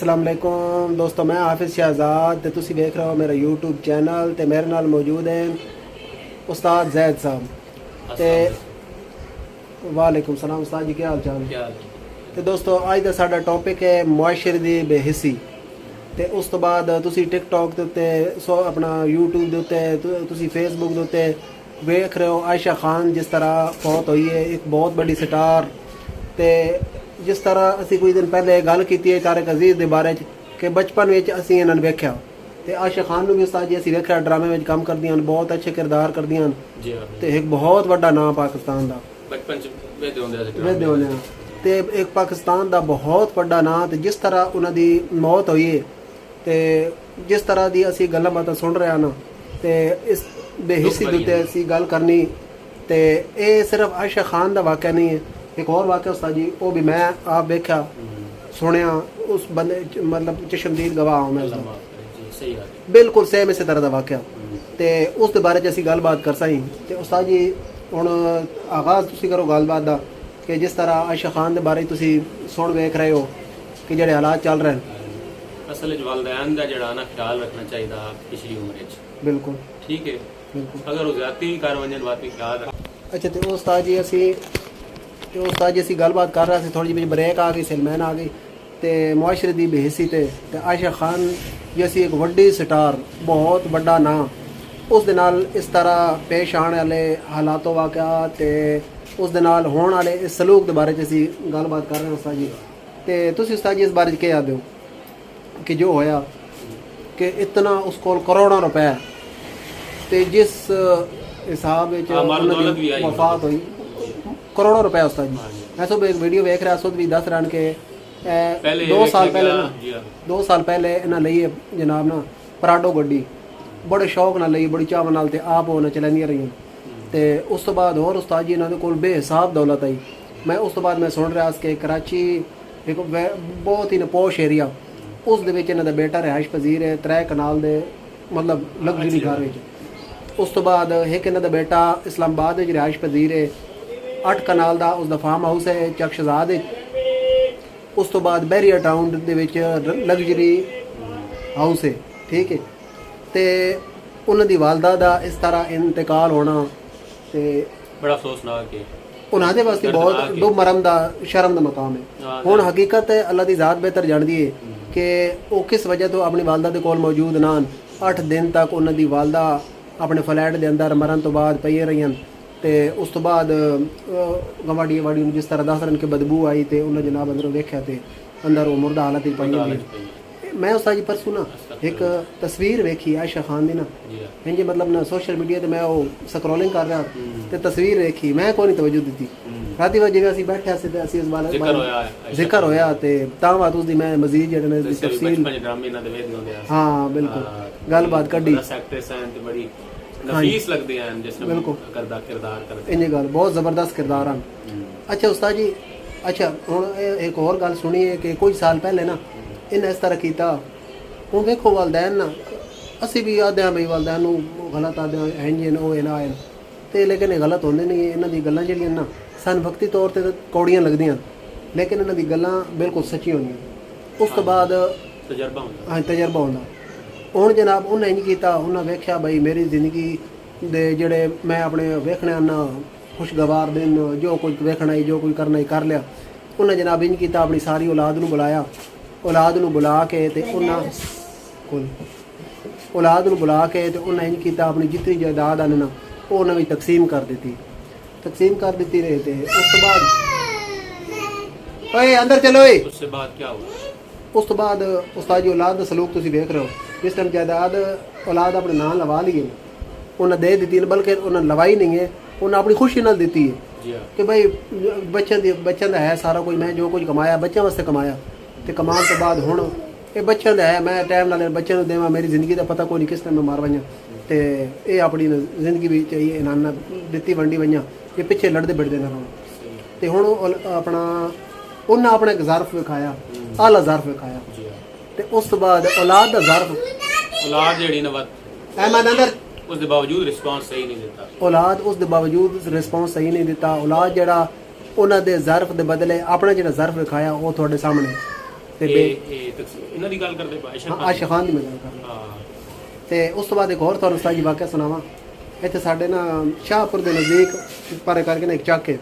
अस्सलाम वालेकुम दोस्तों, मैं हाफिज़ शहजाद ते तुसी देख रहे हो मेरा यूट्यूब चैनल ते मेरे नाल मौजूद हैं उस्ताद जैद साहब ते वालेकुम सलाम। उस्ताद जी क्या हाल चाल? ते दोस्तों अज दा साडा टॉपिक है मुआशरे दी बेहिस्सी ते उस तो बाद तुसी टिकटॉक दे उत्ते अपना यूट्यूब दे उत्ते तुसी फेसबुक दे उत्ते वेख रहे हो आयशा खान जिस तरह फौत हुई है, एक बहुत बड़ी स्टार। ते जिस तरह असी कुछ दिन पहले गल की है तारिक अजीज के बारे कि बचपन में असी इन्होंने वेख्या ते आयशा खान भी उस्ताद जी असी वेख्या ड्रामे में काम करदियां, बहुत अच्छे किरदार करदियां ते एक बहुत बड़ा नाम पाकिस्तान का बचपन ते एक पाकिस्तान का बहुत बड़ा नाम। तो जिस तरह उन्होंने मौत हुई है ते जिस तरह की असी गल्लां बातां सुन रहे हैं ना ते इस बेहिस्सी दे उत्ते असी गल करनी ते ये सिर्फ आयशा खान का वाक़या नहीं है, एक और वाक़या उस्ताद जी वो भी मैं आप देखा सुनिया उस बंदे मतलब चशमदीद गवाह हूँ मैं बिल्कुल सेम इस तरह का वाक़या ते उस बारे असी गलबात कर सही। तो उस्ताद जी हुण आगाज़ तुसी करो गलबात का कि जिस तरह आयशा खान के बारे तुसी सुन वेख रहे हो कि जेडे हालात चल रहे हैं। असल वालदैन का जड़ा ना ख्याल रखना चाहिए पिछली उम्र बिल्कुल ठीक है, बिल्कुल अगर वो ज्यादती भी कर वजन बात भी ख्याल रख। अच्छा तो उस्ताद जी असी गलबात कर रहे थे, थोड़ी जी ब्रेक आ गई, सलमैन आ गई तो मुआशरे की बेहिस्सी ते आयशा खान जैसी एक वड्डी स्टार बहुत बड़ा नाम उस दे नाल इस तरह पेश आने वाले हालातों वाक़या ते उस दे नाल होने वाले इस सलूक के बारे असी गलबात कर रहे हैं उस्ताद जी। तो तुसी उस्ताद जी इस बारे क्या याद हो कि जो होया कि इतना उस कोल करोड़ों रुपए ते जिस हिसाब वफात हुई करोड़ों रुपए उस्ताद जी। ऐसा एक वीडियो वेख रहा सुध भी दस रन के 2 साल पहले ना 2 साल पहले इन्हें लई जनाब ना पराडो गड्डी बड़े शौक नाल लई, बड़ी चाव नाल ते आप होना चलांदियां रही ते उस तो बाद और उस्ताद जी इन्होंने कोल बेहिसाब दौलत आई। मैं उस तो बाद मैं सुन रहा कि कराची एक बहुत ही पोश एरिया उस दे विच इन्हां दा बेटा रिहाइश पजीर है 3 कनाल दे मतलब लग्जरी घर विच। उस तो बाद एक इन्हां दा बेटा इस्लामाबाद विच रिहाइश पजीर है 8 कनाल का उसका फार्म हाउस है चक शहजाद। उस तो बाद बैरियर टाउन दे विच लग्जरी हाउस है, ठीक है। तो उन्होंने वालदा का इस तरह इंतकाल होना ते बड़ा अफसोसनाक है, उन्होंने वास्ते बहुत दुख मरम का शर्म का मकाम है। हुण हकीकत है अल्लाह की ज़ात बेहतर जानती है कि वो किस वजह तो अपनी वालदा के कोल मौजूद नान। 8 दिन तक उन्होंने वालदा अपने फ्लैट के अंदर मरण तो बाद पई रही ते उस तो बाद गवाड़ी वाड़ी जिस तरह दस रन के बदबू आई तो उन्हें जनाब अंदरों वेख्या तो अंदर वो मुर्दा हालत पई। मैं उस जी परसों ना एक तस्वीर वेखी आयशा खान की ना इंजे मतलब ना सोशल मीडिया ते मैं वो स्क्रॉलिंग कर रहा तो तस्वीर वेखी मैं कोई तवज्जो दी राती वक्त जिवें असीं बैठे सी ते असीं इस बारे जिक्र होया ते तां बात उसदी मैं मजीद जेहड़े तफसील हाँ बिल्कुल गलबात कड्डी नफीस लगते हैं जिसने बिल्कुल किरदार करते इन्हें गल बहुत ज़बरदस्त किरदार हैं। अच्छा उस्ताद जी अच्छा हुण एक और गल सुनी है कि कुछ साल पहले ना इन्हें इस तरह किया हूँ वेखो वालदैन ना असी भी आदे भाई वालदैन गलत आदे इंज वो ना आए तो लेकिन ये गलत होंगे नहीं। इन्हों की गल्लां जिहड़ियां ना सन वक्ती तौर पर कौड़ियां लगदियां लेकिन इन्हों की गल्लां बिल्कुल सच्ची होंदियां। उस तो बाद तजर्बा होंदा। हुण जनाब उन्हें इंज किया उन्हें वेख्या भाई मेरी जिंदगी दे जेड़े मैं अपने वेखने ना खुशगवार दिन जो कुछ वेखना ही जो कुछ करना ही कर लिया। उन्हें जनाब इंज किया अपनी सारी औलाद नूं बुलाया, औलाद नूं बुला के ते औलाद नूं बुला के ते उन्हें इंज किया अपनी जितनी जायदाद आने ना वो उन्हें भी तकसीम कर दी रहे थे। उस तो बाद ओए अंदर चलो उससे बाद क्या हुआ? उस तो बाद उस्ताद जी औलाद का सलूक तुसीं देख रहे हो जिस टाइम जायदाद औलाद अपने नाम लवा ली है उन्हें दे दी बल्कि उन्हें लवाई नहीं है, उन्हें अपनी खुशी नाल दी है कि भाई बच्चों का है सारा कुछ मैं जो कुछ कमाया बच्चों वास्ते कमाया तो कमान तो बाद हुण ये बच्चों का है मैं टाइम नाल बच्चों को देवां मेरी जिंदगी का पता कोई नहीं किस टाइम मैं मार वजां तो ये अपनी जिंदगी भी चाहिए इनाना दित्ती वंडी वजां ये पिछे लड़ते बिड़ते ना रहो। तो हुण अपना उन्हें अपना एक ज़र्फ विखाया आला ज़र्फ विखाया तो उस तो बाद औलाद का ज़र्फ औलाद जेहड़ी ना अहमद अंदर उस दे बावजूद रिस्पांस सही नहीं देता। औलाद उस दे बावजूद रिस्पांस सही नहीं देता। औलाद जड़ा उन्होंने ज़र्फ के बदले अपना जो ज़र्फ विखाया वो थोड़े सामने ਤੇ ਇਹਨਾਂ ਦੀ ਗੱਲ ਕਰਦੇ ਆਇਸ਼ਾ ਆਇਸ਼ਾ ਖਾਨ ਦੀ ਮੈਂ ਗੱਲ ਕਰ ਰਿਹਾ। ਹਾਂ ਤੇ ਉਸ ਤੋਂ ਬਾਅਦ ਇੱਕ ਹੋਰ ਤੁਹਾਨੂੰ ਉਸਤਾਦ ਜੀ ਵਾਕਿਆ ਸੁਣਾਵਾਂ। ਇੱਥੇ ਸਾਡੇ ਨਾ ਸ਼ਾਹਪੁਰ ਦੇ ਨਜ਼ਦੀਕ ਪਰੇ ਕਰਕੇ ਨਾ ਇੱਕ ਚੱਕ ਹੈ,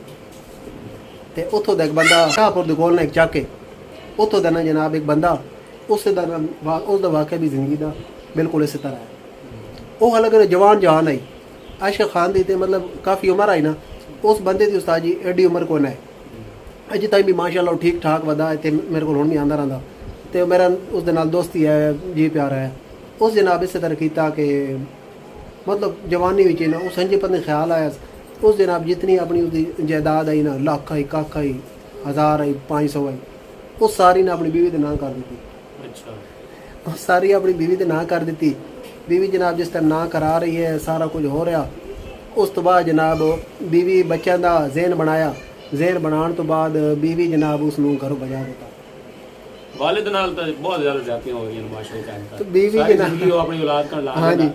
ਤੇ ਉੱਥੋਂ ਦਾ ਇੱਕ ਬੰਦਾ ਸ਼ਾਹਪੁਰ ਦੇ ਕੋਲ ਨਾ ਇੱਕ ਚੱਕ ਹੈ, ਉੱਥੋਂ ਦਾ ਨਾ ਜਨਾਬ ਇੱਕ ਬੰਦਾ ਉਸ ਦਾ ਵਾਕਿਆ ਵੀ ਜ਼ਿੰਦਗੀ ਦਾ ਬਿਲਕੁਲ ਇਸੇ ਤਰ੍ਹਾਂ ਹੈ। ਉਹ ਹਾਲਾਂਕਿ ਜਵਾਨ ਜਹਾਨ ਆਈ ਆਇਸ਼ਾ ਖਾਨ ਦੀ, ਤੇ ਮਤਲਬ ਕਾਫੀ ਉਮਰ ਆਈ ਨਾ ਉਸ ਬੰਦੇ ਦੀ ਉਸਤਾਦ ਜੀ ਐਡੀ ਉਮਰ ਕੋਲ ਹੈ ਅਜੇ ਤਾਈਂ ਵੀ ਮਾਸ਼ਾਅੱਲਾ ਠੀਕ ਠਾਕ ਵਦਾ ਤੇ ਮੇਰੇ ਕੋਲ ਹੁਣ ਵੀ ਆਉਂਦਾ ਰਹਿੰਦਾ, ਤੇ ਮੇਰਾ ਉਸ ਦੇ ਨਾਲ ਦੋਸਤੀ ਹੈ, ਜੀ ਪਿਆਰ ਹੈ। ਉਸ ਜਨਾਬ ਇਸੇ ਤਰ੍ਹਾਂ ਕੀਤਾ ਕਿ मतलब जवानी ਵਿੱਚ ਨਾ ਉਹ ਸੰਜੇ ਪਤ ਨੇ ਖਿਆਲ ਆਇਆ ਉਸ ਜਨਾਬ ਜਿਤਨੀ ਆਪਣੀ ਉਹਦੀ ਜਾਇਦਾਦ ਆਈ ਨਾ ਲੱਖ ਆਈ ਕੱਖ ਆਈ 1000 ਆਈ 500 ਆਈ ਉਹ ਸਾਰੀ ਨਾ ਆਪਣੀ बीवी ਦੇ ਨਾਂ ਕਰ ਦਿੱਤੀ। ਅੱਛਾ ਉਹ ਸਾਰੀ ਆਪਣੀ बीवी ਦੇ ਨਾਂ ਕਰ ਦਿੱਤੀ। बीवी ਜਨਾਬ ਜਿਸ ਤਰ੍ਹਾਂ ਨਾਂ ਕਰਾ ਰਹੀ ਹੈ ਸਾਰਾ ਕੁਝ ਹੋ ਰਿਹਾ। ਉਸ ਤੋਂ ਬਾਅਦ ਜਨਾਬ बीवी ਬੱਚਿਆਂ ਦਾ ਜ਼ੇਨ ਬਣਾਇਆ। ਜ਼ੇਨ ਬਣਾਉਣ ਤੋਂ ਬਾਅਦ बीवी ਜਨਾਬ ਉਸ ਨੂੰ ਘਰੋਂ ਭਜਾ ਦਿੱਤਾ। ਵਾਲਿਦ ਨਾਲ ਤਾਂ ਬਹੁਤ ਜ਼ਿਆਦਾ ਜ਼ਿਆਦਤੀਆਂ ਹੋ ਰਹੀਆਂ ਮਾਸ਼ਾਅੱਲਾ। ਤੇ बीवी ਦੇ ਨਾਲ ਉਹ ਆਪਣੀ ਔਲਾਦ ਕਰਨ ਲਾ ਹਾਂਜੀ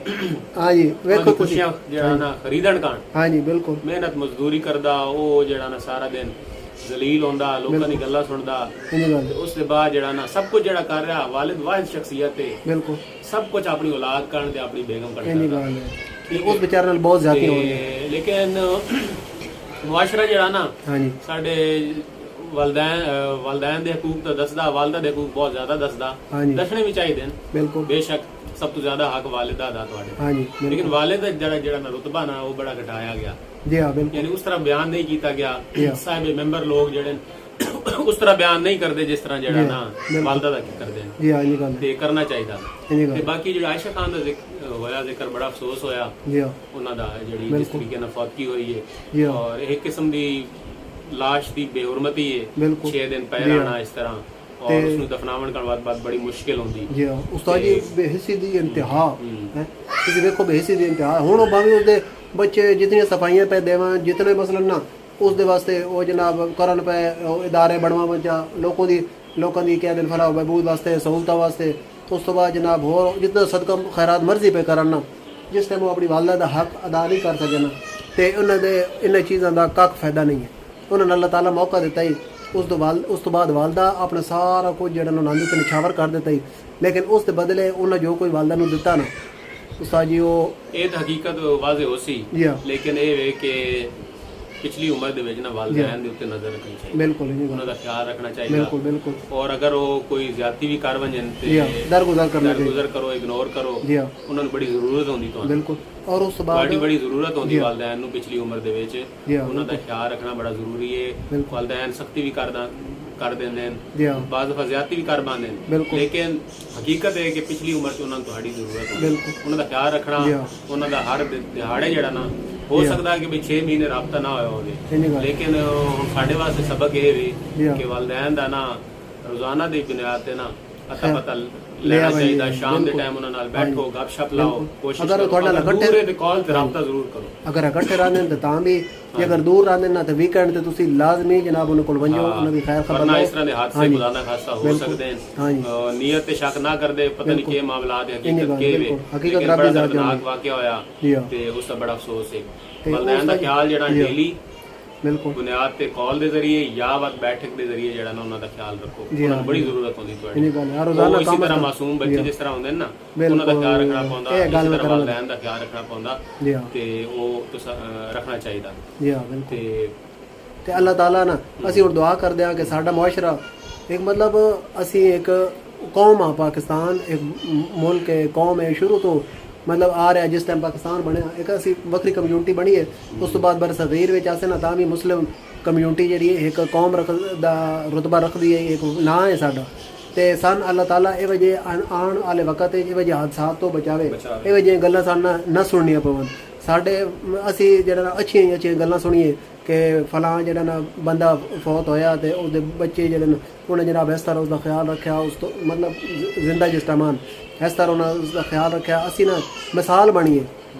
ਹਾਂਜੀ ਵੇਖੋ ਤੁਸੀਂ ਖੁਸ਼ੀਆਂ ਜਿਹੜਾ ਨਾ ਖਰੀਦਣ ਕਾਣ ਹਾਂਜੀ ਬਿਲਕੁਲ ਮਿਹਨਤ ਮਜ਼ਦੂਰੀ ਕਰਦਾ ਉਹ ਜਿਹੜਾ ਨਾ ਸਾਰਾ ਦਿਨ ਜ਼ਲੀਲ ਹੁੰਦਾ ਲੋਕਾਂ ਦੀ ਗੱਲਾਂ ਸੁਣਦਾ ਇਹ ਗੱਲ ਤੇ ਉਸ ਦੇ ਬਾਅਦ ਜਿਹੜਾ ਨਾ ਸਭ ਕੁਝ ਜਿਹੜਾ ਕਰ ਰਿਹਾ ਵਾਲਿਦ ਵਾਹਿਦ ਸ਼ਖਸੀਅਤ ਹੈ ਬਿਲਕੁਲ ਸਭ ਕੁਝ ਆਪਣੀ ਔਲਾਦ ਕਰਨ ਤੇ ਆਪਣੀ ਬੇਗਮ ਇਹ ਕਰਨ ਗੱਲ ਹੈ ਤੇ ਉਸ ਵਿਚਾਰੇ ਨਾਲ ਬਹੁਤ ਜ਼ਿਆਦਤੀਆਂ ਹੋ ਰਹੀਆਂ। ਲੇਕਿਨ ਮੁਆਸ਼ਰਾ ਜਿਹੜਾ ਨਾ ਹਾਂਜੀ ਸਾਡੇ ਵਾਲदैन ਦੇ ਹਕੂਕ ਤਾਂ ਦੱਸਦਾ ਵਾਲਦਾ ਦੇ ਹਕੂਕ ਬਹੁਤ ਜ਼ਿਆਦਾ ਦੱਸਦਾ ਦੱਸਣੇ ਵੀ ਚਾਹੀਦੇ ਨੇ ਬਿਲਕੁਲ ਬੇਸ਼ੱਕ ਸਭ ਤੋਂ ਜ਼ਿਆਦਾ ਹੱਕ ਵਾਲਿਦਾ ਦਾ ਤੁਹਾਡੇ ਹਾਂਜੀ ਲੇਕਿਨ ਵਾਲਿਦ ਦਾ ਜਿਹੜਾ ਨਾ ਰੁਤਬਾ ਨਾ ਉਹ ਬੜਾ ਘਟਾਇਆ ਗਿਆ ਜੀ ਹਾਂ ਬਿਲਕੁਲ ਯਾਨੀ ਉਸ ਤਰ੍ਹਾਂ ਬਿਆਨ ਨਹੀਂ ਕੀਤਾ ਗਿਆ ਸਾਹਿਬ ਮੈਂਬਰ ਲੋਕ ਜਿਹੜੇ ਉਸ ਤਰ੍ਹਾਂ ਬਿਆਨ ਨਹੀਂ ਕਰਦੇ ਜਿਸ ਤਰ੍ਹਾਂ ਜਿਹੜਾ ਨਾ ਵਾਲਦਾ ਦਾ ਕਰਦੇ ਨੇ ਜੀ ਹਾਂ ਇਹ ਗੱਲ ਤੇ ਕਰਨਾ ਚਾਹੀਦਾ ਇਹ ਤੇ ਗੱਲ ਬਾਕੀ ਜਿਹੜਾ ਆਇਸ਼ਾ ਖਾਨ ਦਾ ਹੋਇਆ ਜ਼ਿਕਰ ਬੜਾ ਅਫਸੋਸ ਹੋਇਆ ਜੀ ਹਾਂ ਉਹਨਾਂ ਦਾ ਜਿਹੜੀ ਜਿਸ ਤਰੀਕੇ ਨਾਲ ਫੌਤਗੀ ਹੋਈ ਜੀ ਹੈ ਹਾਂ ਔਰ ਇੱਕ ਕਿਸਮ ਦੀ ਲਾਸ਼ ਦੀ ਬੇਹੁਰਮਤੀ ਹੈ ਬਿਲਕੁਲ 6 ਦਿਨ ਪਹਿਲਾਂ ਇਸ ਤਰ੍ਹਾਂ ਔਰ ਉਸ ਨੂੰ ਦਫਨਾਉਣ ਕਰਨ ਬਾਅਦ ਬੜੀ ਮੁਸ਼ਕਿਲ ਹੁੰਦੀ ਜੀ ਹਾਂ ਉਸਤਾਦ ਜੀ ਬੇਹਿੱਸੀ ਦੀ ਇੰਤਹਾ ਹੈ ਤੁਸੀਂ ਵੇਖੋ ਬੇਹਿੱਸੀ ਦੀ ਇੰਤਹਾ ਹੁਣ ਉਹ ਭਾਵੇਂ ਉਸਦੇ ਬੱਚੇ ਜਿਤਨੀਆਂ ਸਫਾਈਆਂ ਪੈ ਦੇਵਾਂ ਜਿਤਨੇ ਮਸਲਨ ਨਾ ਉਸ ਦੇ ਵਾਸਤੇ ਉਹ ਜਨਾਬ ਕਰਨ ਪਏ ਇਦਾਰੇ ਬਣਵਾ ਬੱਚਾ ਲੋਕਾਂ ਦੀ ਕਹਿ ਦਿਨ ਫਲਾਹ ਬਹਿਬੂਦ ਵਾਸਤੇ ਸਹੂਲਤਾਂ ਵਾਸਤੇ ਉਸ ਤੋਂ ਬਾਅਦ ਜਨਾਬ ਹੋਰ ਜਿतना ਸਦਕਾ ਖੈਰਾਤ ਮਰਜ਼ੀ ਪੇ ਕਰਨ ਨਾ ਜਿਸ ਟਾਈਮ ਉਹ ਆਪਣੀ ਵਾਲਦਾ ਦਾ ਹੱਕ ਅਦਾ ਨਹੀਂ ਕਰ ਸਕੇ ਨਾ ਤੇ ਉਹਨਾਂ ਦੇ ਇਹਨਾਂ ਚੀਜ਼ਾਂ ਦਾ ਕੱਖ ਫਾਇਦਾ ਨਹੀਂ ਹੈ। ਉਹਨਾਂ ਨੂੰ ਅੱਲਾਹ ਤਾਲਾ ਮੌਕਾ ਦਿੱਤਾ ਹੀ ਉਸ ਤੋਂ ਬਾਅਦ ਵਾਲਦਾ ਆਪਣਾ ਸਾਰਾ ਕੁਝ ਜਿਹੜਾ ਉਹਨਾਂ ਨੂੰ ਤੇ ਨਿਛਾਵਰ ਕਰ ਦਿੱਤਾ ਹੀ ਲੇਕਿਨ ਉਸ ਦੇ ਬਦਲੇ ਉਹਨਾਂ ਜੋ ਕੋਈ ਵਾਲਦਾ ਨੂੰ ਦਿੱਤਾ ਨਾ ਉਸਤਾਦ ਜੀ ਉਹ ਇਹ ਤਾਂ ਹਕੀਕਤ ਵਾਜ਼ਿਹ ਹੋ ਸੀ ਲੇਕਿਨ ਇਹ ਵੇ ਕਿ ਪਿਛਲੀ ਉਮਰ ਦੇ ਵਿੱਚ ਨਾ ਵਾਲਿदैन ਦੇ ਉੱਤੇ ਨਜ਼ਰ ਰੱਖਣੀ ਚਾਹੀਦੀ ਬਿਲਕੁਲ ਉਹਨਾਂ ਦਾ ਖਿਆਲ ਰੱਖਣਾ ਚਾਹੀਦਾ ਬਿਲਕੁਲ ਬਿਲਕੁਲ ਔਰ ਅਗਰ ਉਹ ਕੋਈ ਜ਼ਿਆਦਤੀ ਵੀ ਕਰ ਵੰਜਨ ਤੇ ਦਰਗੁਜ਼ਰ ਕਰੋ ਇਗਨੋਰ ਕਰੋ ਉਹਨਾਂ ਨੂੰ ਬੜੀ ਜ਼ਰੂਰਤ ਹੁੰਦੀ ਤੁਹਾਨੂੰ ਬਿਲਕੁਲ ਔਰ ਉਸ ਤੋਂ ਬਾਅਦ ਬੜੀ ਜ਼ਰੂਰਤ ਹੁੰਦੀ ਵਾਲਿदैन ਨੂੰ ਪਿਛਲੀ ਉਮਰ ਦੇ ਵਿੱਚ ਉਹਨਾਂ ਦਾ ਖਿਆਲ ਰੱਖਣਾ ਬੜਾ ਜ਼ਰੂਰੀ ਹੈ। ਵਾਲਿदैन ਸਖਤੀ ਵੀ ਕਰ ਦਿੰਦੇ ਨੇ ਬਾਜ਼ ਦਫਾ ਜ਼ਿਆਦਤੀ ਵੀ ਕਰ ਪਾਉਂਦੇ ਨੇ ਲੇਕਿਨ ਹਕੀਕਤ ਹੈ ਕਿ ਪਿਛਲੀ ਉਮਰ 'ਚ ਉਹਨਾਂ ਨੂੰ ਤੁਹਾਡੀ ਜ਼ਰੂਰਤ ਹੁੰਦੀ ਉਹਨਾਂ ਦਾ ਖਿਆਲ ਰੱਖਣਾ ਉਹਨਾਂ ਦਾ ਹਰ ਦਿਹਾੜੇ ਜਿਹੜਾ ਨਾ ਹੋ ਸਕਦਾ ਕਿ 6 ਮਹੀਨੇ ਰਾਬਤਾ ਨਾ ਹੋਇਆ ਹੋਵੇ ਲੇਕਿਨ ਸਾਡੇ ਵਾਸਤੇ ਸਬਕ ਇਹ ਵੀ ਕਿ ਵਾਲਿदैन ਦਾ ਨਾ ਰੋਜ਼ਾਨਾ ਦੀ ਬੁਨਿਆਦ ਤੇ ਨਾ ਅਤਾ ਪਤਾ ਲੈਣਾ ਚਾਹੀਦਾ। ਸ਼ਾਮ ਦੇ ਟਾਈਮ ਉਹਨਾਂ ਨਾਲ ਬੈਠੋ ਗੱਪਸ਼ਪ ਲਾਓ ਕੋਸ਼ਿਸ਼ ਕਰੋ ਤੁਹਾਡੇ ਨਾਲ ਇਕੱਠੇ ਦੇ ਕਾਲ ਤੇ ਰਾਬਤਾ ਜ਼ਰੂਰ ਕਰੋ ਅਗਰ ਇਕੱਠੇ ਰਹਿੰਦੇ ਨੇ ਤਾਂ ਵੀ ਜੇ ਅਗਰ ਦੂਰ ਰਹਿੰਦੇ ਨਾ ਤੇ ਵੀਕਐਂਡ ਤੇ ਤੁਸੀਂ ਲਾਜ਼ਮੀ ਜਨਾਬ ਉਹਨਾਂ ਕੋਲ ਵੰਜੋ ਉਹਨਾਂ ਦੀ ਖੈਰ ਖਬਰ ਲਓ। ਇਸ ਤਰ੍ਹਾਂ ਦੇ ਹਾਦਸੇ ਖੁਦਾਨਾ ਖਾਸਾ ਹੋ ਸਕਦੇ ਨੇ ਨੀਅਤ ਤੇ ਸ਼ੱਕ ਨਾ ਕਰਦੇ ਪਤਾ ਨਹੀਂ ਕੀ ਮਾਮਲਾ ਹੈ ਹਕੀਕਤ ਕੀ ਹੈ ਹਕੀਕਤ ਬੜਾ ਦਰਦਨਾਕ ਵਾਕਿਆ ਹੋਇਆ ਤੇ ਉਸ ਦਾ ਬੜਾ ਅਫਸੋਸ ਹੈ। ਵਾਲਿदैन ਦਾ ਖਿਆਲ ਜਿਹੜਾ ਡੇਲੀ ਬਿਲਕੁਲ ਬੁਨਿਆਦ ਤੇ ਕਾਲ ਦੇ ਜ਼ਰੀਏ ਜਾਂ ਵਕਤ ਬੈਠਕ ਦੇ ਜ਼ਰੀਏ ਜਿਹੜਾ ਨਾ ਉਹਨਾਂ ਦਾ ਖਿਆਲ ਰੱਖੋ ਉਹਨਾਂ ਨੂੰ ਬੜੀ ਜ਼ਰੂਰਤ ਹੁੰਦੀ ਤੁਹਾਡੀ ਰੋਜ਼ਾਨਾ ਇਸੇ ਤਰ੍ਹਾਂ ਮਾਸੂਮ ਬੱਚੇ ਜਿਸ ਤਰ੍ਹਾਂ ਹੁੰਦੇ ਨੇ ਨਾ ਉਹਨਾਂ ਦਾ ਖਿਆਲ ਰੱਖਣਾ ਪਾਉਂਦਾ ਇਸੇ ਤਰ੍ਹਾਂ ਵਾਲਿदैन ਦਾ ਖਿਆਲ ਰੱਖਣਾ ਪਾਉਂਦਾ ਤੇ ਉਹ ਤੁਸੀਂ ਰੱਖਣਾ ਚਾਹੀਦਾ ਤੇ ਅੱਲਾਹ ਤਾਲਾ ਨਾ ਅਸੀਂ ਹੁਣ ਦੁਆ ਕਰਦੇ ਹਾਂ ਕਿ ਸਾਡਾ ਮੁਆਸ਼ਰਾ ਇੱਕ ਮਤਲਬ ਅਸੀਂ ਇੱਕ ਕੌਮ ਆ ਪਾਕਿਸਤਾਨ ਇੱਕ ਮੁਲਕ ਹੈ ਕੌਮ ਹੈ ਸ਼ੁਰੂ ਤੋਂ मतलब आ रहा है जिस टाइम पाकिस्तान बनया एक असी वक्री कम्यूनिटी बनी है उस तो बाद बरसगीर में आसे ना तां भी मुस्लिम कम्यूनिटी जी एक कौम दा रुतबा रखती है एक ना है साडा ते सन अल्लाह ताला ये वजह आने वाले वक्त ये वजह हादसात तो बचावे ये वजह गल्लां सान ना सुननियां पवन साडे असी जेड़ा अच्छियां गल्लां सुनिए कि फलां जेड़ा ना बंदा फौत होया ते उसदे बच्चे जेड़े न उन्हें जनाब इस तरह उसका ख्याल रखा उस तो मतलब जिंदा जिस्तामान इस तरह उन्हें उसका ख्याल रखा असी ना मिसाल बनीए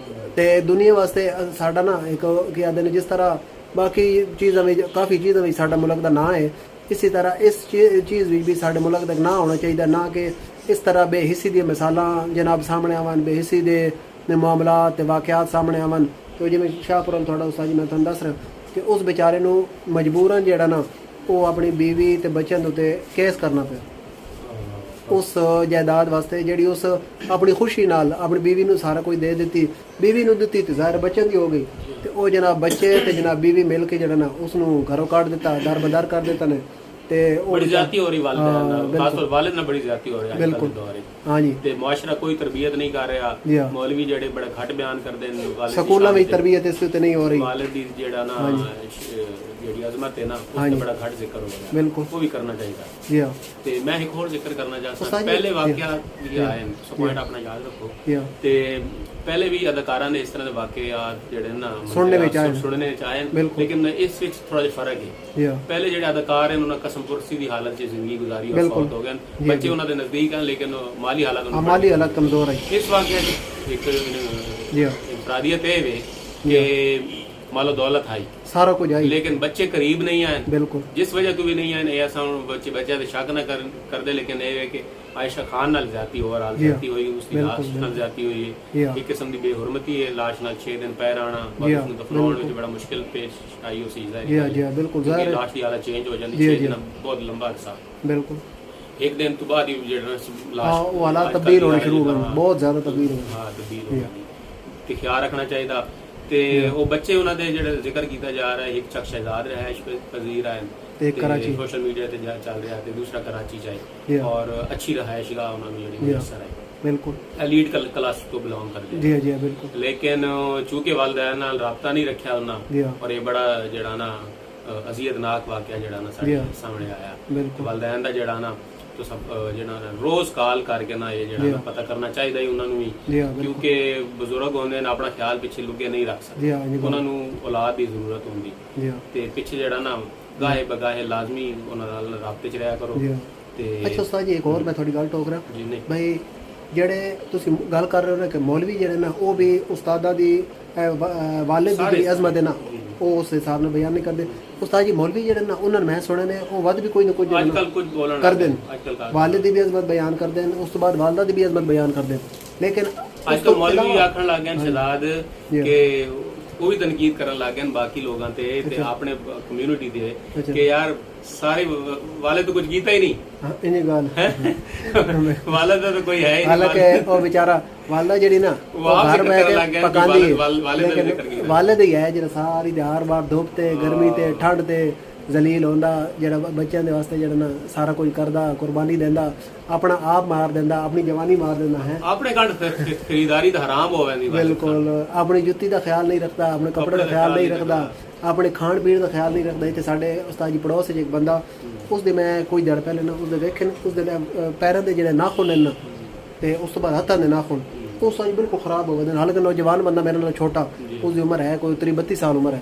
तो दुनिया वास्ते साडा ना एक क्या आदे जिस तरह बाकी चीज़ों में काफ़ी चीज़ों में साडा मुल्क का ना है इसी तरह इस चीज़ भी साडे मुल्क तक ना होना चाहिए ना कि इस तरह बेहिस्सी दी मिसालां जनाब सामने आवन बेहिस्सी दे मामलात वाक़यात सामने आवन तो जिवें शाहपुरम थोड़ा उस्ताद जी मैं तुहानूं दस रहा कि उस बेचारे नूं मजबूरन जेड़ा ना वो अपनी बीवी ते बच्चों के उत्ते केस करना पिया ਉਸ ਜਾਇਦਾਦ ਵਾਸਤੇ ਜਿਹੜੀ ਉਸ ਆਪਣੀ ਖੁਸ਼ੀ ਨਾਲ ਆਪਣੀ ਬੀਵੀ ਨੂੰ ਸਾਰਾ ਕੁਝ ਦੇ ਦਿੱਤੀ, ਬੀਵੀ ਨੂੰ ਦਿੱਤੀ ਤੇ ਜ਼ਾਹਿਰ ਬੱਚਿਆਂ ਦੀ ਹੋ ਗਈ, ਤੇ ਉਹ ਜਨਾਬ ਬੱਚੇ ਤੇ ਜਨਾਬ ਬੀਵੀ ਮਿਲ ਕੇ ਜਿਹੜਾ ਨਾ ਉਸ ਨੂੰ ਘਰੋਂ ਕੱਢ ਦਿੱਤਾ, ਦਰਬਦਰ ਕਰ ਦਿੱਤਾ ਨੇ। ਤੇ ਉਹ ਬੜੀ ਜ਼ਿਆਦਤੀ ਹੋ ਰਹੀ ਵਾਲਿदैन ਨਾਲ, ਖਾਸ ਤੌਰ ਵਾਲਿਦ ਨਾਲ ਬੜੀ ਜ਼ਿਆਦਤੀ ਹੋ ਰਹੀ ਹੈ ਬਿਲਕੁਲ। ਦੌਰ ਹਾਂ ਜੀ, ਤੇ ਮੁਆਸ਼ਰਾ ਕੋਈ ਤਰਬੀਅਤ ਨਹੀਂ ਕਰ ਰਿਹਾ, ਮੌਲਵੀ ਜਿਹੜੇ ਬੜੇ ਘੱਟ ਬਿਆਨ ਕਰਦੇ ਨੇ ਵਾਲਿਦ ਦੀ ਸਕੂਲਾਂ ਵਿੱਚ ਤਰਬੀਅਤ ਇਸ ਤੇ ਨਹੀਂ ਹੋ ਰਹੀ, ਵਾਲਿਦ ਦੀ ਜਿਹੜਾ ਨਾ ਜਿਹੜੀ ਅਜ਼ਮਤ ਹੈ ਨਾ ਉਸ ਤੇ ਬੜਾ ਘੱਟ ਜ਼ਿਕਰ ਹੋ ਰਿਹਾ, ਬਿਲਕੁਲ ਉਹ ਵੀ ਕਰਨਾ ਚਾਹੀਦਾ ਜੀ ਹਾਂ। ਤੇ ਮੈਂ ਇੱਕ ਹੋਰ ਜ਼ਿਕਰ ਕਰਨਾ ਚਾਹਤਾ, ਪਹਿਲੇ ਵਾਕਿਆ ਵੀ ਆਏ ਨੇ, ਸੋ ਪੁਆਇੰਟ ਆਪਣਾ ਯਾਦ ਰੱਖੋ। ਤੇ ਪਹਿਲੇ ਵੀ ਅਦਾਕਾਰਾਂ ਨੇ ਇਸ ਤਰ੍ਹਾਂ ਦੇ ਵਾਕਿਆਤ ਜਿਹੜੇ ਨਾ ਸੁਣਨੇ ਵਿੱਚ ਆਏ, ਲੇਕਿਨ ਇਸ ਵਿੱਚ ਥੋੜਾ ਜਿਹਾ ਫਰਕ ਹੈ। ਪਹਿਲੇ ਜਿਹੜੇ ਅਦਾਕਾਰ ਹਨ ਉਹਨਾਂ ਕਸਮਪੁਰਸੀ ਦੀ ਹਾਲਤ 'ਚ ਜ਼ਿੰਦਗੀ ਗੁਜ਼ਾਰੀ ਔਰ ਫੌਤ ਹੋ ਗਏ, ਬੱਚੇ ਉਹਨਾਂ ਦੇ ਨਜ਼ਦੀਕ ਹਨ ਲੇਕਿਨ ਮਾਲੀ ਹਾਲਤ ਕਮਜ਼ੋਰ ਹੈ। ਇਸ ਵਾਕਿਆ ਇੱਕ ਇਨਫਰਾਦੀਅਤ ਇਹ ਵੇ ਕਿ मालो दौलत आई सारा कुछ आई, लेकिन बच्चे करीब नहीं आए, बिल्कुल जिस वजह तो भी नहीं आए ऐसा बच्चे दे शक ना कर दे, लेकिन ये है कि आयशा खान नाल जाती ओवरऑल जाती हुई, उसकी लाश नाल जाती हुई है, एक किस्म दी बेहुरमती है, लाश नाल 6 दिन पैर आना, बस उसनु दफनाउण विच बड़ा मुश्किल पेश आई उस चीज दा। जी बिल्कुल, ज़ाहिर है लाश दी हालत चेंज हो जाती है, 6 दिन बहुत लंबा अरसा, बिल्कुल एक दिन तो बाद ही जेड़ा लाश वो हालात तब्दील होने शुरू हो गए, बहुत ज्यादा तब्दील हो गए। हां तब्दील हो गई ते ख्याल रखना चाहिए। ਤੇ ਉਹ ਬੱਚੇ ਉਹਨਾਂ ਦੇ ਜਿਹੜੇ ਜ਼ਿਕਰ ਕੀਤਾ ਜਾ ਰਿਹਾ ਹੈ, ਇੱਕ ਸ਼ਖਸ ਸ਼ਹਿਜ਼ਾਦ ਰਹਿائش ਪਜ਼ੀਰ ਹੈ ਤੇ ਕਰਾਚੀ ਸੋਸ਼ਲ ਮੀਡੀਆ ਤੇ ਚੱਲ ਰਿਹਾ, ਤੇ ਦੂਸਰਾ ਕਰਾਚੀ ਚਾਹੇ ਔਰ ਅੱਛੀ ਰਹਿائشਗਾਹ ਉਹਨਾਂ ਨੂੰ ਜਿਹੜੀ ਮੁਯੱਸਰ ਹੈ, ਬਿਲਕੁਲ ਐਲੀਟ ਕਲਾਸ ਤੋਂ ਬਿਲੋਂਗ ਕਰਦੇ ਜੀ ਜੀ ਬਿਲਕੁਲ। ਲੇਕਿਨ ਚੂੰਕਿ ਵਾਲਿदैन ਨਾਲ ਰਾਬਤਾ ਨਹੀਂ ਰੱਖਿਆ ਉਹਨਾਂ, ਔਰ ਇਹ ਬੜਾ ਜਿਹੜਾ ਨਾ ਅਜ਼ੀਅਤਨਾਕ ਵਾਕਿਆ ਜਿਹੜਾ ਨਾ ਸਾਡੇ ਸਾਹਮਣੇ ਆਇਆ, ਵਾਲਿदैन ਦਾ ਜਿਹੜਾ ਨਾ तो सब ਜਿਹੜਾ ਰੋਜ਼ ਕਾਲ ਕਰਕੇ ਨਾ ਇਹ ਜਿਹੜਾ ਪਤਾ ਕਰਨਾ ਚਾਹੀਦਾ ਹੈ ਉਹਨਾਂ ਨੂੰ ਵੀ, ਕਿਉਂਕਿ ਬਜ਼ੁਰਗ ਹੁੰਦੇ ਨੇ ਆਪਣਾ ਖਿਆਲ ਪਿੱਛੇ ਲੁਕੇ ਨਹੀਂ ਰੱਖ ਸਕਦੇ, ਉਹਨਾਂ ਨੂੰ ਔਲਾਦ ਦੀ ਜ਼ਰੂਰਤ ਹੁੰਦੀ, ਤੇ ਪਿੱਛੇ ਜਿਹੜਾ ਨਾ ਗਾਹੇ ਬਗਾਹੇ ਲਾਜ਼ਮੀ ਉਹਨਾਂ ਨਾਲ ਰਾਬਤੇ 'ਚ ਰਿਹਾ ਕਰੋ। ਤੇ ਅੱਛਾ ਉਸਤਾਦ ਜੀ ਇੱਕ ਹੋਰ ਮੈਂ ਤੁਹਾਡੀ ਗੱਲ ਟੋਕ ਰਿਹਾ ਬਈ, ਜਿਹੜੇ ਤੁਸੀਂ ਗੱਲ ਕਰ ਰਹੇ ਹੋ ਨਾ ਕਿ ਮੌਲਵੀ ਜਿਹੜੇ ਨਾ ਉਹ ਵੀ ਉਸਤਾਦਾਂ ਦੀ ਵਾਲਿਦ ਦੀ ਜਿਹੜੀ ਅਜ਼ਮਤ ਹੈ ਨਾ ਉਹ ਉਸ ਹਿਸਾਬ ਨਾਲ ਬਿਆਨ ਨਹੀਂ ਕਰਦੇ। ਉਸਤਾਦ ਜੀ ਮੌਲਵੀ ਜਿਹੜੇ ਨਾ ਉਹਨਾਂ ਨੇ ਮੈਂ ਸੁਣਿਆ ਨੇ ਉਹ ਵੱਧ ਵੀ ਕੋਈ ਨਾ ਕੁਝ ਕਰਦੇ ਨੇ, ਵਾਲਿਦ ਦੀ ਵੀ ਅਜ਼ਮਤ ਬਿਆਨ ਕਰਦੇ ਨੇ, ਉਸ ਤੋਂ ਬਾਅਦ ਵਾਲਦਾ ਦੀ ਵੀ ਅਜ਼ਮਤ ਬਿਆਨ ਕਰਦੇ ਨੇ, ਲੇਕਿਨ ਅੱਜਕੱਲ ਮੌਲਵੀ ਆਖਣ ਲੱਗ ਗਏ ਸ਼ਹਿਜ਼ਾਦ ਕਿ ਉਹ ਵੀ ਤਨਕੀਦ ਕਰਨ ਲੱਗ ਗਏ ਬਾਕੀ ਲੋਕਾਂ ਤੇ ਆਪਣੇ ਕਮਿਊਨਿਟੀ ਦੇ ਕਿ ਯਾਰ ਸਾਰੇ ਵਾਲਿਦ ਕੁਝ ਕੀਤਾ ਹੀ ਨਹੀਂ, ਇਹ ਗੱਲ ਵਾਲਿਦ ਦਾ ਤਾਂ ਕੋਈ ਹੈ ਹੀ ਨਹੀਂ, ਹਾਲਾਂਕਿ ਉਹ ਵਿਚਾਰਾ ਵਾਲਦਾ ਜਿਹੜੀ ਨਾ ਉਹ ਘਰ ਬੈ ਕੇ ਪਕਾਉਂਦੀ ਹੈ, ਵਾਲਿਦ ਹੀ ਹੈ ਜਿਹੜਾ ਸਾਰੀ ਦਿਹਾੜ ਬਾਰ ਧੁੱਪ ਤੇ ਗਰਮੀ ਤੇ ਠੰਡ ਤੇ ਜ਼ਲੀਲ ਹੁੰਦਾ, ਜਿਹੜਾ ਬੱਚਿਆਂ ਦੇ ਵਾਸਤੇ ਜਿਹੜਾ ਨਾ ਸਾਰਾ ਕੁਝ ਕਰਦਾ, ਕੁਰਬਾਨੀ ਦਿੰਦਾ, ਆਪਣਾ ਆਪ ਮਾਰ ਦਿੰਦਾ, ਆਪਣੀ ਜਵਾਨੀ ਮਾਰ ਦਿੰਦਾ ਹੈ, ਆਪਣੇ ਘਰ ਖਰੀਦਾਰੀ ਤਾਂ ਹਰਾਮ ਹੋ ਜਾਂਦੀ, ਬਿਲਕੁਲ ਆਪਣੀ ਜੁੱਤੀ ਦਾ ਖਿਆਲ ਨਹੀਂ ਰੱਖਦਾ, ਆਪਣੇ ਕੱਪੜੇ ਦਾ ਖਿਆਲ ਨਹੀਂ ਰੱਖਦਾ, ਆਪਣੇ ਖਾਣ ਪੀਣ ਦਾ ਖਿਆਲ ਨਹੀਂ ਰੱਖਦਾ। ਇੱਥੇ ਸਾਡੇ ਉਸਤਾਦ ਜੀ ਪੜੋਸ 'ਚ ਇੱਕ ਬੰਦਾ, ਉਸ ਦੇ ਮੈਂ ਕੋਈ ਦਿਨ ਪਹਿਲੇ ਨਾ ਉਸਦੇ ਵੇਖੇ, ਉਸਦੇ ਪੈਰਾਂ ਦੇ ਜਿਹੜੇ ਨਾਖੂਨ ਨੇ ਨਾ ਤੇ ਉਸ ਤੋਂ ਬਾਅਦ ਹੱਥਾਂ ਦੇ ਨਾਖੂਨ ਉਹ ਸਾਜ ਬਿਲਕੁਲ ਖਰਾਬ ਹੋ ਗਏ ਨੇ, ਹਾਲਾਂਕਿ ਨੌਜਵਾਨ ਬੰਦਾ ਮੇਰੇ ਨਾਲ ਛੋਟਾ, ਉਸਦੀ ਉਮਰ ਹੈ ਕੋਈ 32 ਸਾਲ ਉਮਰ ਹੈ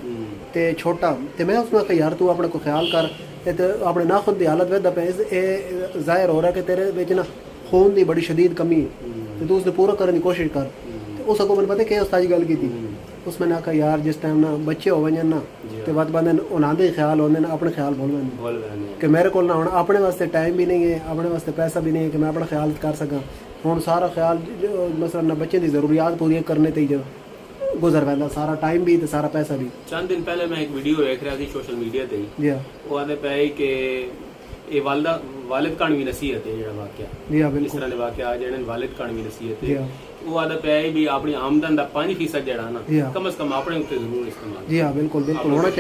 ਤੇ ਛੋਟਾ, ਤੇ ਮੈਂ ਉਸਨੂੰ ਕਿਹਾ ਯਾਰ ਤੂੰ ਆਪਣਾ ਕੋਈ ਖਿਆਲ ਕਰ, ਤੇ ਆਪਣੇ ਨਾਖੂਨ ਦੀ ਹਾਲਤ ਵੇਖਦਾ ਪਿਆ, ਇਹ ਜ਼ਾਹਿਰ ਹੋ ਰਿਹਾ ਕਿ ਤੇਰੇ ਵਿੱਚ ਨਾ ਖੂਨ ਦੀ ਬੜੀ ਸ਼ਦੀਦ ਕਮੀ ਹੈ ਤੇ ਤੂੰ ਉਸਨੂੰ ਪੂਰਾ ਕਰਨ ਦੀ ਕੋਸ਼ਿਸ਼ ਕਰ। ਤੇ ਉਸ ਅੱਗੋਂ ਮੈਨੂੰ ਪਤਾ ਕਿ ਉਸਤਾਦ ਜੀ ਗੱਲ ਕੀਤੀ, ਉਸ ਮੈਂ ਆਖਿਆ ਯਾਰ ਜਿਸ ਟਾਈਮ ਨਾ ਬੱਚੇ ਹੋ ਵਜਨ ਨਾ ਤੇ ਵੱਧ ਬੰਦੇ ਉਹਨਾਂ ਦੇ ਖਿਆਲ ਹੁੰਦੇ ਨੇ, ਆਪਣੇ ਖਿਆਲ ਭੁੱਲ ਜਾਂਦੇ ਕਿ ਮੇਰੇ ਕੋਲ ਨਾ ਹੁਣ ਆਪਣੇ ਵਾਸਤੇ ਟਾਈਮ ਵੀ ਨਹੀਂ ਹੈ, ਆਪਣੇ ਵਾਸਤੇ ਪੈਸਾ ਵੀ ਨਹੀਂ ਹੈ ਕਿ ਮੈਂ ਆਪਣਾ ਖਿਆਲ ਕਰ ਸਕਾਂ। ਹੁਣ ਸਾਰਾ ਖਿਆਲ ਮਸਲਨ ਬੱਚੇ ਦੀ ਜ਼ਰੂਰੀਅਤ ਪੂਰੀਆਂ ਕਰਨੇ ਤੇ ਹੀ ਗੁਜ਼ਰ ਪੈਂਦਾ, ਸਾਰਾ ਟਾਈਮ ਵੀ ਤੇ ਸਾਰਾ ਪੈਸਾ ਵੀ। ਚੰਦ ਦਿਨ ਪਹਿਲੇ ਮੈਂ ਇੱਕ ਵੀਡੀਓ ਵੇਖ ਰਿਹਾ ਸੀ ਸੋਸ਼ਲ ਮੀਡੀਆ ਤੇ ਹੀ, ਉਹ ਆਦੇ ਪਏ ਕਿ ਇਹ ਵਾਲਿਦ ਕਾਣਵੀ ਨਸੀਹਤ ਹੈ ਜਿਹੜਾ ਵਾਕਿਆ, ਇਸ ਤਰ੍ਹਾਂ ਦੇ ਵਾਕਿਆ ਜਿਹੜੇ ਵਾਲਿਦ ਕਾਣਵੀ ਨਸੀਹਤ ਹੈ, ਉਹ ਆਦਾ ਪਿਆ ਹੈ ਵੀ ਆਪਣੀ ਆਮਦਨ ਦਾ 5% ਜਿਹੜਾ ਨਾ ਕਮ ਸੇ ਕਮ ਆਪਣੇ ਉੱਤੇ ਜ਼ਰੂਰ ਇਸਤੇਮਾਲ। ਜੀ ਹਾਂ ਬਿਲਕੁਲ ਬਿਲਕੁਲ ਹੋਣਾ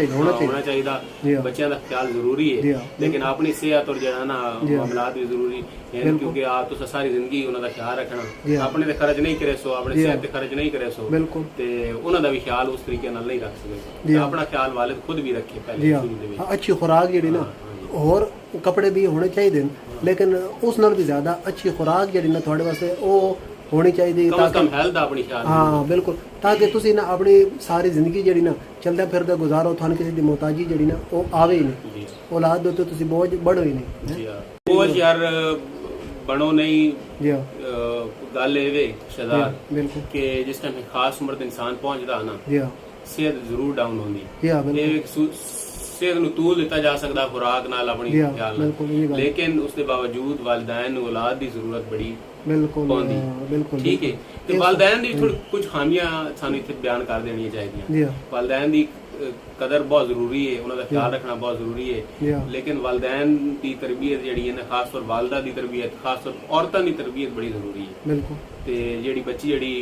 ਚਾਹੀਦਾ, ਬੱਚਿਆਂ ਦਾ ਖਿਆਲ ਜ਼ਰੂਰੀ ਹੈ, ਲੇਕਿਨ ਆਪਣੀ ਸਿਹਤ ਔਰ ਜਿਹੜਾ ਨਾ ਮਾਮਲਾਤ ਵੀ ਜ਼ਰੂਰੀ ਹੈ, ਕਿਉਂਕਿ ਆਪ ਤੁਸੀਂ ਸਾਰੀ ਜ਼ਿੰਦਗੀ ਉਹਨਾਂ ਦਾ ਖਿਆਲ ਰੱਖਣਾ, ਆਪਣੇ ਤੇ ਖਰਚ ਨਹੀਂ ਕਰੇ ਸੋ, ਆਪਣੀ ਸਿਹਤ ਤੇ ਖਰਚ ਨਹੀਂ ਕਰੇ ਸੋ, ਤੇ ਉਹਨਾਂ ਦਾ ਵੀ ਖਿਆਲ ਉਸ ਤਰੀਕੇ ਨਾਲ ਨਹੀਂ ਰੱਖ ਸਕਦੇ, ਆਪਣਾ ਖਿਆਲ ਵਾਲਿਦ ਖੁਦ ਵੀ ਰੱਖੇ ਪਹਿਲੇ ਸ਼ੁਰੂ ਦੇ ਵਿੱਚ। ਅੱਛੀ ਖੁਰਾਕ ਜਿਹੜੀ ਨਾ ਹੋਰ ਕੱਪੜੇ ਵੀ ਹੋਣੇ ਚਾਹੀਦੇ ਨੇ, ਲੇਕਿਨ ਉਸ ਨਾਲ ਵੀ ਜ਼ਿਆਦਾ ਅੱਛੀ ਖੁਰਾਕ ਜਿਹੜੀ ਨਾ ਤੁਹਾਡੇ ਵਾਸਤੇ ਉਹ ਹੋਣੀ ਚਾਹੀਦੀ ਤਾਂ ਕਿ ਹੈਲਥ ਆਪਣੀ ਖਿਆਲ। ਹਾਂ ਬਿਲਕੁਲ, ਤਾਂ ਕਿ ਤੁਸੀਂ ਨਾ ਆਪਣੀ ਸਾਰੀ ਜ਼ਿੰਦਗੀ ਜਿਹੜੀ ਨਾ ਚਲਦੇ ਫਿਰਦੇ ਗੁਜ਼ਾਰੋ, ਤੁਹਾਨੂੰ ਕਿਸੇ ਦੀ ਮੁਹਤਾਜੀ ਜਿਹੜੀ ਨਾ ਉਹ ਆਵੇ ਹੀ ਨਹੀਂ, ਔਲਾਦ ਦੇ ਉੱਤੇ ਤੁਸੀਂ ਬੋਝ ਬੜੋ ਹੀ ਨਹੀਂ, ਬੋਝ ਯਾਰ ਬਣੋ ਨਹੀਂ। ਗੱਲ ਇਹ ਵੇ ਸ਼ਹਿਜ਼ਾਦ ਕਿ ਜਿਸ ਟਾਈਮ ਖਾਸ ਉਮਰ ਦੇ ਇਨਸਾਨ ਪਹੁੰਚਦਾ ਨਾ ਸਿਹਤ ਜ਼ਰੂਰ ਡਾਊਨ ਹੁੰਦੀ, ਸਿਹਤ ਨੂੰ ਤੂਲ ਦਿੱਤਾ ਜਾ ਸਕਦਾ ਖੁਰਾਕ ਨਾਲ, ਆਪਣੀ ਖਿਆਲ ਨਾਲ, ਲੇਕਿਨ ਉਸ ਦੇ ਬਾਵਜੂਦ ਵਾਲਿदैन ਨੂੰ ਔਲਾਦ ਦੀ ਜ਼ਰੂਰਤ ਬੜੀ ਬਿਲਕੁਲ ਠੀਕ ਹੈ। ਤੇ ਵਾਲਿदैन ਦੀ ਥੋੜੀ ਕੁਝ ਖਾਮੀਆਂ ਸਾਨੂੰ ਇੱਥੇ ਬਿਆਨ ਕਰ ਦੇਣੀਆਂ ਚਾਹੀਦੀਆਂ। ਵਾਲਿदैन ਦੀ ਕਦਰ ਬਹੁਤ ਜ਼ਰੂਰੀ ਹੈ, ਉਹਨਾਂ ਦਾ ਖਿਆਲ ਰੱਖਣਾ ਬਹੁਤ ਜ਼ਰੂਰੀ ਹੈ। ਲੇਕਿਨ ਵਾਲਿदैन ਦੀ ਤਰਬੀਅਤ ਜਿਹੜੀ ਹੈ ਨਾ, ਖਾਸ ਤੌਰ ਵਾਲਦਾ ਦੀ ਤਰਬੀਅਤ, ਖਾਸ ਤੌਰ ਔਰਤਾਂ ਦੀ ਤਰਬੀਅਤ ਬੜੀ ਜ਼ਰੂਰੀ ਹੈ। ਬਿਲਕੁਲ। ਤੇ ਜਿਹੜੀ ਬੱਚੀ ਜਿਹੜੀ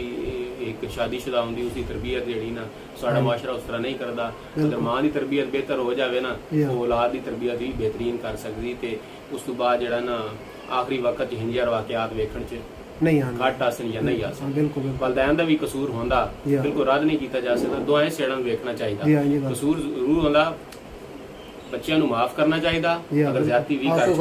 ਇੱਕ ਸ਼ਾਦੀशुदा ਹੁੰਦੀ, ਉਸਦੀ ਤਰਬੀਅਤ ਜਿਹੜੀ ਨਾ ਸਾਡਾ ਮਾਸ਼ਰਾ ਉਸ ਤਰ੍ਹਾਂ ਨਹੀਂ ਕਰਦਾ। ਅਗਰ ਮਾਂ ਦੀ ਤਰਬੀਅਤ ਬਿਹਤਰ ਹੋ ਜਾਵੇ ਨਾ, ਉਹ ਔਲਾਦ ਦੀ ਤਰਬੀਅਤ ਵੀ ਬਿਹਤਰੀਨ ਕਰ ਸਕਦੀ। ਤੇ ਉਸ ਤੋਂ ਬਾਅਦ ਜਿਹੜਾ ਨਾ ਆਖਰੀ ਵਕਤ 'ਚ ਹਿੰਜਰ ਵਾਕਿਆਤ ਵੇਖਣ 'ਚ ਨਹੀਂ ਆਉਂਦਾ, ਘੱਟ ਆਸਨ ਜਾਂ ਨਹੀਂ ਆਸਨ। ਬਿਲਕੁਲ। ਵਾਲਿदैन ਦਾ ਵੀ ਕਸੂਰ ਹੁੰਦਾ, ਬਿਲਕੁਲ ਰੱਦ ਨਹੀਂ ਕੀਤਾ ਜਾ ਸਕਦਾ। ਦੋਹਾਂ ਸਿਹੜਾਂ ਨੂੰ ਵੇਖਣਾ ਚਾਹੀਦਾ। ਕਸੂਰ ਜ਼ਰੂਰ ਹੁੰਦਾ, ਬੱਚਿਆਂ ਨੂੰ ਮਾਫ ਕਰਨਾ ਚਾਹੀਦਾ ਅਗਰ ਜ਼ਿਆਦਤੀ ਵੀ ਕਰ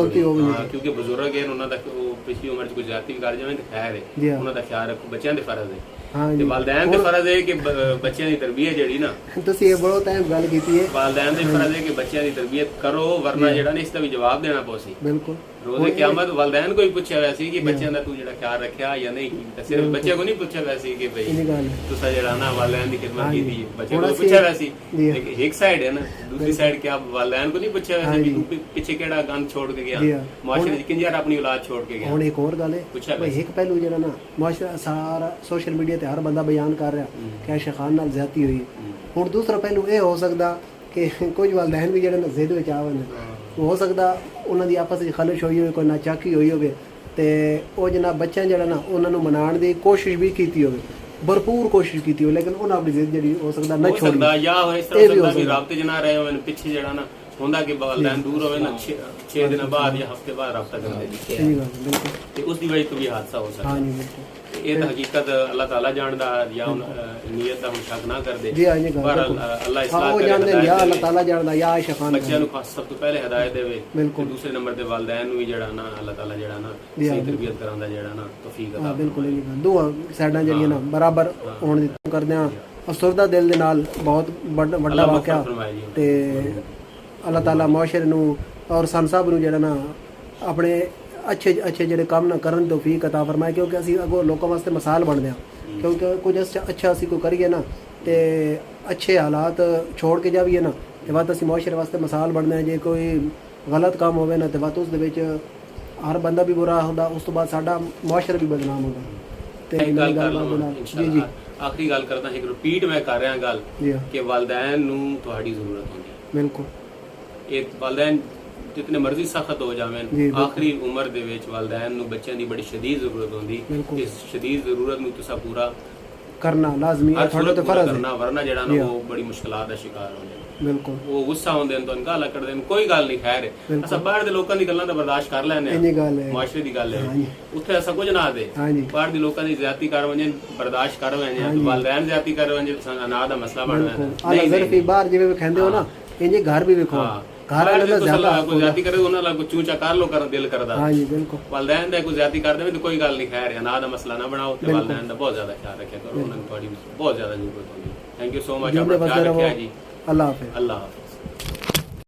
ਕਿਉਂਕਿ ਬਜ਼ੁਰਗ ਹੈ, ਉਹਨਾਂ ਦਾ ਉਹ ਪਿਛਲੀ ਉਮਰ 'ਚ ਕੋਈ ਜ਼ਿਆਦਤੀ ਵੀ ਕਰ ਜਾਵੇ ਤਾਂ ਖੈਰ ਹੈ, ਉਹਨਾਂ ਦਾ ਖਿਆਲ ਰੱਖੋ। ਬੱਚਿਆਂ ਦੇ ਫਰਜ਼ ਹੈ ਤੇ ਵਾਲਿदैन ਦੇ ਫਰਜ਼ ਹੈ ਕਿ ਬੱਚਿਆਂ ਦੀ ਤਰਬੀਅਤ ਜਿਹੜੀ ਨਾ, ਤੁਸੀਂ ਇਹ ਬਹੁਤ ਟਾਈਮ ਗੱਲ ਕੀਤੀ ਹੈ, ਵਾਲਿदैन ਦੇ ਫਰਜ਼ ਹੈ ਕਿ ਬੱਚਿਆਂ ਦੀ ਤਰਬੀਅਤ ਕਰੋ, ਵਰਨਾ ਜਿਹੜਾ ਨਹੀਂ ਇਸ ਦਾ ਵੀ ਜਵਾਬ ਦੇਣਾ ਪਊਸੀ। ਬਿਲਕੁਲ। ਰੋਜ਼ੇ ਕਿਆਮਤ ਵਾਲਿदैन ਕੋਈ ਪੁੱਛਿਆ ਹੋਇਆ ਸੀ ਕਿ ਬੱਚਿਆਂ ਦਾ ਤੂੰ ਜਿਹੜਾ ਖਿਆਲ ਰੱਖਿਆ ਜਾਂ ਨਹੀਂ ਕੀਤਾ। ਸਿਰਫ ਬੱਚਿਆਂ ਕੋ ਨਹੀਂ ਪੁੱਛਿਆ ਹੋਇਆ ਸੀ ਕਿ ਭਈ ਤੁਸੀਂ ਜਿਹੜਾ ਨਾ ਵਾਲਿदैन ਦੀ ਖਿਦਮਤ ਕੀਤੀ, ਬੱਚਿਆਂ ਕੋ ਪੁੱਛਿਆ ਹੋਇਆ ਸੀ। ਇੱਕ ਸਾਈਡ ਹੈ ਨਾ, ਦੂਸਰੀ ਸਾਈਡ ਕਿਆ ਵਾਲਿदैन ਕੋ ਨਹੀਂ ਪੁੱਛਿਆ ਹੋਇਆ ਸੀ ਕਿ ਪਿੱਛੇ ਕਿਹੜਾ ਗੰਦ ਛੋੜ ਕੇ ਗਿਆ, ਮਾਸ਼ਰੇ ਚ ਕਿੰਨੀ ਵਾਰ ਆਪਣੀ ਔਲਾਦ ਛੋੜ ਕੇ ਗਿਆ। ਹੁਣ ਇੱਕ ਹੋਰ ਗੱਲ ਹੈ, ਇੱਕ ਪਹਿਲੂ ਜਿਹੜਾ ਨਾ ਮਾਸ਼ਰਾ ਸਾਰਾ ਸੋਸ਼ਲ ਮੀਡੀਆ ਤੇ ਹਰ ਬੰਦਾ ਬਿਆਨ ਕਰ ਰਿਹਾ ਕਿ ਆਇਸ਼ਾ ਖਾਨ ਨਾਲ ਜ਼ਿਆਦਤੀ ਹੋਈ। ਹੁਣ ਦੂਸਰਾ ਪਹਿਲੂ ਇਹ ਹੋ ਸਕਦਾ ਕਿ ਕੁਝ ਵਾਲਿदैन ਵੀ ਜਿਹੜੇ ਨਾ ਜ਼ਿੱਦ ਵਿੱਚ ਆਵਣ, ਹੋ ਸਕਦਾ ਉਹਨਾਂ ਦੀ ਆਪਸ ਵਿੱਚ ਖਲਿਸ਼ ਹੋਈ ਹੋਵੇ, ਕੋਈ ਨਾਚਾਕੀ ਹੋਈ ਹੋਵੇ, ਤੇ ਉਹ ਜਨਾਬ ਬੱਚਿਆਂ ਜਿਹੜਾ ਨਾ ਉਹਨਾਂ ਨੂੰ ਮਨਾਉਣ ਦੀ ਕੋਸ਼ਿਸ਼ ਵੀ ਕੀਤੀ ਹੋਵੇ, ਭਰਪੂਰ ਕੋਸ਼ਿਸ਼ ਕੀਤੀ ਹੋਵੇ, ਲੇਕਿਨ ਉਹਨਾਂ ਆਪਣੀ ਜ਼ਿੱਦ ਜਿਹੜੀ ਹੋ ਸਕਦਾ ਨਾ ਛੋੜੀ ਜਾਂ ਹੋ ਇਸ ਤਰ੍ਹਾਂ ਵੀ ਰਾਬਤੇ 'ਚ ਨਾ ਰਹੇ ਹੋਵੇ। ਪਿੱਛੇ ਜਿਹੜਾ ਨਾ ਹੁੰਦਾ ਕਿ ਵਾਲਿदैन ਦੂਰ ਹੋਵੇ ਨਾ, 6 ਦਿਨ ਬਾਅਦ ਜਾਂ ਹਫ਼ਤੇ ਬਾਅਦ ਰਾਬਤਾ ਕਰਦੇ ਤੇ ਉਸ ਦੀ ਵਜ੍ਹਾ ਤੋਂ ਵੀ ਹਾਦਸਾ ਹੋ ਸਕਦਾ। ਹਾਂਜੀ ਬਿਲਕੁਲ। ਇਹ ਤਾਂ ਹਕੀਕਤ ਅੱਲਾਹ ਤਾਲਾ ਜਾਣਦਾ, ਜਾਂ ਨੀਅਤ ਦਾ ਹੁਣ ਸ਼ੱਕ ਨਾ ਕਰਦੇ, ਪਰ ਅੱਲਾਹ ਇਸਲਾਹ ਕਰੇ, ਜਾਂ ਅੱਲਾਹ ਤਾਲਾ ਜਾਣਦਾ, ਜਾਂ ਆਇਸ਼ਾ ਖਾਨ ਬੱਚਿਆਂ ਨੂੰ ਸਭ ਤੋਂ ਪਹਿਲੇ ਹਦਾਇਤ ਦੇਵੇ, ਤੇ ਦੂਸਰੇ ਨੰਬਰ ਤੇ ਵਾਲਿदैन ਨੂੰ ਵੀ ਜਿਹੜਾ ਨਾ ਅੱਲਾਹ ਤਾਲਾ ਜਿਹੜਾ ਨਾ ਸਹੀ ਤਰਬੀਅਤ ਕਰਾਉਣ ਦਾ ਜਿਹੜਾ ਨਾ ਤੌਫੀਕ ਅਤਾ। ਬਿਲਕੁਲ। ਦੋ ਸਾਈਡਾਂ ਜਿਹੜੀਆਂ ਨਾ ਬਰਾਬਰ ਹੋਣ ਦੀ ਕਰਦੇ ਆ। ਅਫਸਰਦਾ ਦਿਲ ਦੇ ਨਾਲ ਬਹੁਤ ਵੱਡਾ ਵਾਕਿਆ, ਤੇ ਅੱਲਾਹ ਤਾਲਾ ਮੁਆਸ਼ਰੇ ਨੂੰ ਔਰ ਸਾਨੂੰ ਸਭ ਨੂੰ ਜਿਹੜਾ ਨਾ ਆਪਣੇ ਅੱਛੇ ਜਿਹੜੇ ਕੰਮ ਨਾ ਕਰਨ ਦੀ ਤੌਫੀਕ ਅਤਾ ਫਰਮਾਏ, ਕਿਉਂਕਿ ਅਸੀਂ ਅੱਗੋਂ ਲੋਕਾਂ ਵਾਸਤੇ ਮਿਸਾਲ ਬਣਦੇ ਹਾਂ। ਕਿਉਂਕਿ ਕੁਝ ਅੱਛਾ ਅਸੀਂ ਕੋਈ ਕਰੀਏ ਨਾ ਤੇ ਅੱਛੇ ਹਾਲਾਤ ਛੋੜ ਕੇ ਜਾਵੀਏ ਨਾ, ਤੇ ਬਾਅਦ ਅਸੀਂ ਮੁਆਸ਼ਰੇ ਵਾਸਤੇ ਮਿਸਾਲ ਬਣਦੇ ਹਾਂ। ਜੇ ਕੋਈ ਗਲਤ ਕੰਮ ਹੋਵੇ ਨਾ, ਤੇ ਬਾਅਦ ਉਸ ਦੇ ਵਿੱਚ ਹਰ ਬੰਦਾ ਵੀ ਬੁਰਾ ਹੁੰਦਾ, ਉਸ ਤੋਂ ਬਾਅਦ ਸਾਡਾ ਮੁਆਸ਼ਰਾ ਵੀ ਬਦਨਾਮ ਹੁੰਦਾ। ਤੇ ਜੀ ਆਖਰੀ ਗੱਲ ਕਰਦਾ, ਇੱਕ ਰਿਪੀਟ ਮੈਂ ਕਰ ਰਿਹਾ ਗੱਲ ਕਿ ਵਾਲਿदैन ਨੂੰ ਤੁਹਾਡੀ ਜ਼ਰੂਰਤ ਹੁੰਦੀ। ਬਿਲਕੁਲ। ਇਹ ਵਾਲਿदैन ਜਿਤਨੇ ਮਰਜ਼ੀ ਸਖਤ ਹੋ ਜਾਵੇਂ, ਆਖਰੀ ਉਮਰ ਦੇ ਵਿੱਚ ਵਾਲਿदैन ਨੂੰ ਬੱਚਿਆਂ ਦੀ ਬੜੀ ਸ਼ਦੀਦ ਜ਼ਰੂਰਤ ਹੁੰਦੀ। ਇਸ ਸ਼ਦੀਦ ਜ਼ਰੂਰਤ ਨੂੰ ਤੁਸੀਂ ਪੂਰਾ ਕਰਨਾ ਲਾਜ਼ਮੀ ਹੈ, ਤੁਹਾਡਾ ਤੇ ਫਰਜ਼ ਹੈ, ਵਰਨਾ ਜਿਹੜਾ ਨਾ ਉਹ ਬੜੀ ਮੁਸ਼ਕਲਾਂ ਦਾ ਸ਼ਿਕਾਰ ਹੁੰਦੇ। ਬਿਲਕੁਲ। ਉਹ ਗੁੱਸਾ ਹੁੰਦੇ ਨੇ, ਤੁਹਾਨੂੰ ਗਾਲਾਂ ਕੱਢਦੇ ਨੇ, ਕੋਈ ਗੱਲ ਨਹੀਂ, ਖੈਰ ਹੈ। ਅਸਾਂ ਬਾਹਰ ਦੇ ਲੋਕਾਂ ਦੀ ਗੱਲਾਂ ਤਾਂ ਬਰਦਾਸ਼ਤ ਕਰ ਲੈਂਦੇ ਹਾਂ, ਮੁਆਸ਼ਰੇ ਦੀ ਗੱਲ ਹੈ, ਉੱਥੇ ਐਸਾ ਕੁਝ ਨਾ ਦੇ। ਬਾਹਰ ਦੇ ਲੋਕਾਂ ਦੀ ਜ਼ਿਆਦਤੀ ਕਰ ਵੰਜੇ ਬਰਦਾਸ਼ਤ ਕਰ ਵੰਜੇ, ਵਾਲਿदैन ਜ਼ਿਆਦਤੀ ਕਰ ਵੰਜੇ, ਅਨਾਹ ਦਾ ਮਸਲਾ ਬਣ ਜਾਂਦਾ। ਨਹੀਂ ਸਿਰਫ ਬਾਹਰ ਜਿਵੇਂ ਕਹਿੰਦੇ ਹੋ ਨਾ, ਇੰਜੇ ਘਰ ਵੀ ਵੇਖੋ, ਘਰ ਵਾਲੇ ਦਾ ਕੋਈ ਜ਼ਿਆਦਤੀ ਕਰੇ, ਉਹਨਾਂ ਨਾਲ ਕੋਈ ਚੂਚਾ ਕਰ ਲੋ ਕਰਨ ਦਿਲ ਕਰਦਾ। ਹਾਂਜੀ ਬਿਲਕੁਲ। ਵਾਲਿदैन ਦਾ ਕੋਈ ਜ਼ਿਆਦਤੀ ਕਰ ਦੇਵੇ ਤਾਂ ਕੋਈ ਗੱਲ ਨਹੀਂ, ਖੈਰ ਹੈ, ਅਨਾਹ ਦਾ ਮਸਲਾ ਨਾ ਬਣਾਓ, ਤੇ ਵਾਲਿदैन ਦਾ ਬਹੁਤ ਜ਼ਿਆਦਾ ਖਿਆਲ ਰੱਖਿਆ ਕਰੋ, ਉਹਨਾਂ ਨੂੰ ਤੁਹਾਡੀ ਬਹੁਤ ਜ਼ਿਆਦਾ ਜ਼ਰੂਰਤ ਹੁੰਦੀ। ਥੈਂਕ ਯੂ ਸੋ ਮਚ, ਆਪਣਾ ਖਿਆਲ ਰੱਖਿਆ ਜੀ। ਅੱਲਾਹ ਹਾਫਿਜ਼। ਅੱਲਾਹ ਹਾਫਿਜ਼।